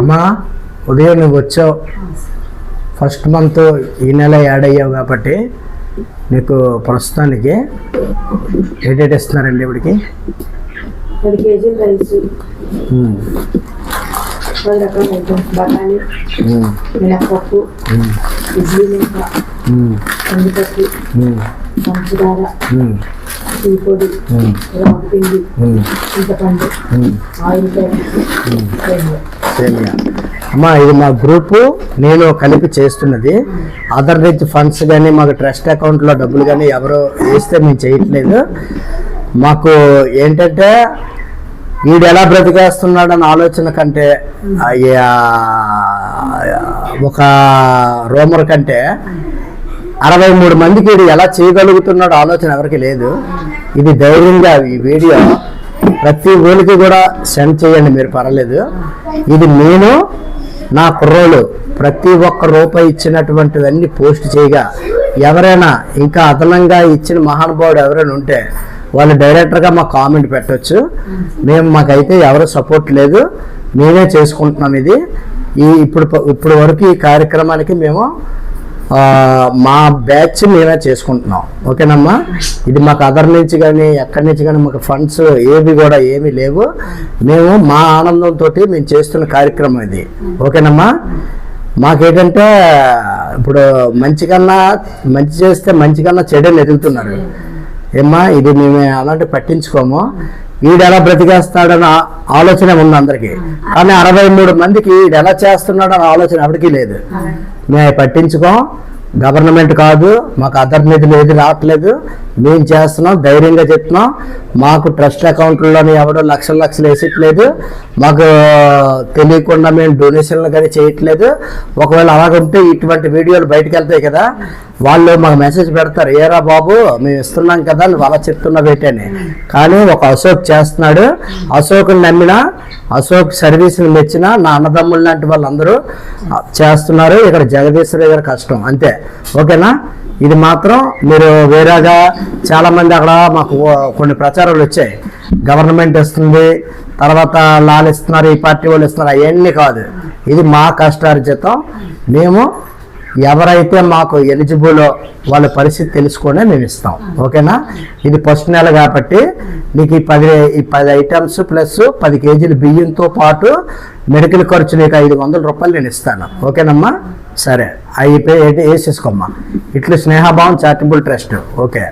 అమ్మా ఉదయం నువ్వు వచ్చావు, ఫస్ట్ మంత్ ఈ నెల యాడ్ అయ్యావు కాబట్టి నీకు ప్రస్తుతానికి ఏటేట్ ఇస్తున్నారండి ఇవిడికి? 10 కేజీలు రైస్, 10 రకాల ఐటమ్స్, బఠానీ, మినప్పప్పు, ఇడ్లీ మింక, కందిపప్పు, పంచదార, టీ పొడి, రాగి పిండి, చింతపండు, ఆయిల్ సేమియా. అమ్మా ఇది మా గ్రూపు నేను కలిపి చేస్తున్నది. అదర్ రిచ్ ఫండ్స్ కానీ మాకు ట్రస్ట్ అకౌంట్లో డబ్బులు కానీ ఎవరో వేస్తే మేము చేయట్లేదు. మాకు ఏంటంటే వీడు ఎలా బ్రతికేస్తున్నాడని ఆలోచన కంటే ఒక రూమర్ కంటే 63 మందికి వీడు ఎలా చేయగలుగుతున్నాడో ఆలోచన ఎవరికి లేదు. ఇది ధైర్యంగా ఈ వీడియో ప్రతి ఊరికి కూడా సెండ్ చేయండి, మీరు పర్వాలేదు. ఇది నేను నా కుర్రోలు ప్రతి ఒక్క రూపాయి ఇచ్చినటువంటివన్నీ పోస్ట్ చేయగా ఎవరైనా ఇంకా అదనంగా ఇచ్చిన మహానుభావుడు ఎవరైనా ఉంటే వాళ్ళు డైరెక్టర్గా మాకు కామెంట్ పెట్టవచ్చు. మాకైతే ఎవరు సపోర్ట్ లేదు, మేమే చేసుకుంటున్నాం. ఇది ఇప్పుడు వరకు ఈ కార్యక్రమానికి మేము మా బ్యాచ్ మేమే చేసుకుంటున్నాం. ఓకేనమ్మా? ఇది మాకు అదర్ నుంచి కానీ ఎక్కడి నుంచి కానీ మాకు ఫండ్స్ ఏమీ లేవు. మేము మా ఆనందంతో మేము చేస్తున్న కార్యక్రమం ఇది. ఓకేనమ్మా? మాకేంటంటే ఇప్పుడు మంచి చేస్తే మంచి కన్నా చెడుని ఎదుగుతున్నారు ఏమ్మా. ఇది మేము అలాంటి పట్టించుకోము. వీడు ఎలా బ్రతికేస్తాడన్న ఆలోచన ఉంది అందరికీ, కానీ 63 మందికి వీడు ఎలా చేస్తున్నాడన్న ఆలోచన ఎవరికీ లేదు. మేము పట్టించుకోం. గవర్నమెంట్ కాదు, మాకు అదర్ నిధులు ఏది రావట్లేదు, మేము చేస్తున్నాం, ధైర్యంగా చెప్తున్నాం. మాకు ట్రస్ట్ అకౌంట్లోనే ఎవడో లక్షలు వేసట్లేదు, మాకు తెలియకుండా మేము డొనేషన్లు కానీ చేయట్లేదు. ఒకవేళ అలాగుంటే ఇటువంటి వీడియోలు బయటకు వెళ్తాయి కదా, వాళ్ళు మాకు మెసేజ్ పెడతారు, ఏరా బాబు మేము ఇస్తున్నాం కదా నువ్వు అలా చెప్తున్నా పెట్టని. కానీ ఒక అశోక్ చేస్తున్నాడు, అశోక్ని నమ్మిన, అశోక్ సర్వీస్ని మెచ్చిన నా అన్నదమ్ములు లాంటి వాళ్ళందరూ చేస్తున్నారు. ఇక్కడ జగదీశ్వరి గారి కష్టం అంతే. ఓకేనా? ఇది మాత్రం మీరు వేరేగా చాలామంది అక్కడ మాకు కొన్ని ప్రచారాలు వచ్చాయి, గవర్నమెంట్ ఇస్తుంది, తర్వాత లాలు ఇస్తున్నారు, ఈ పార్టీ వాళ్ళు ఇస్తున్నారు, అవన్నీ కాదు. ఇది మా కష్టార్జితం. మేము ఎవరైతే మాకు ఎలిజిబులో వాళ్ళ పరిస్థితి తెలుసుకునే మేము ఇస్తాం. ఓకేనా? ఇది ఫస్ట్ నెల కాబట్టి నీకు ఈ 10 ఐటమ్స్ ప్లస్ 10 కేజీలు బియ్యంతో పాటు మెడికల్ ఖర్చు నీకు 500 రూపాయలు నేను ఇస్తాను. ఓకేనమ్మా? సరే, వేసేసుకోమ్మా. ఇట్లా స్నేహభావం చారిటబుల్ ట్రస్ట్. ఓకే.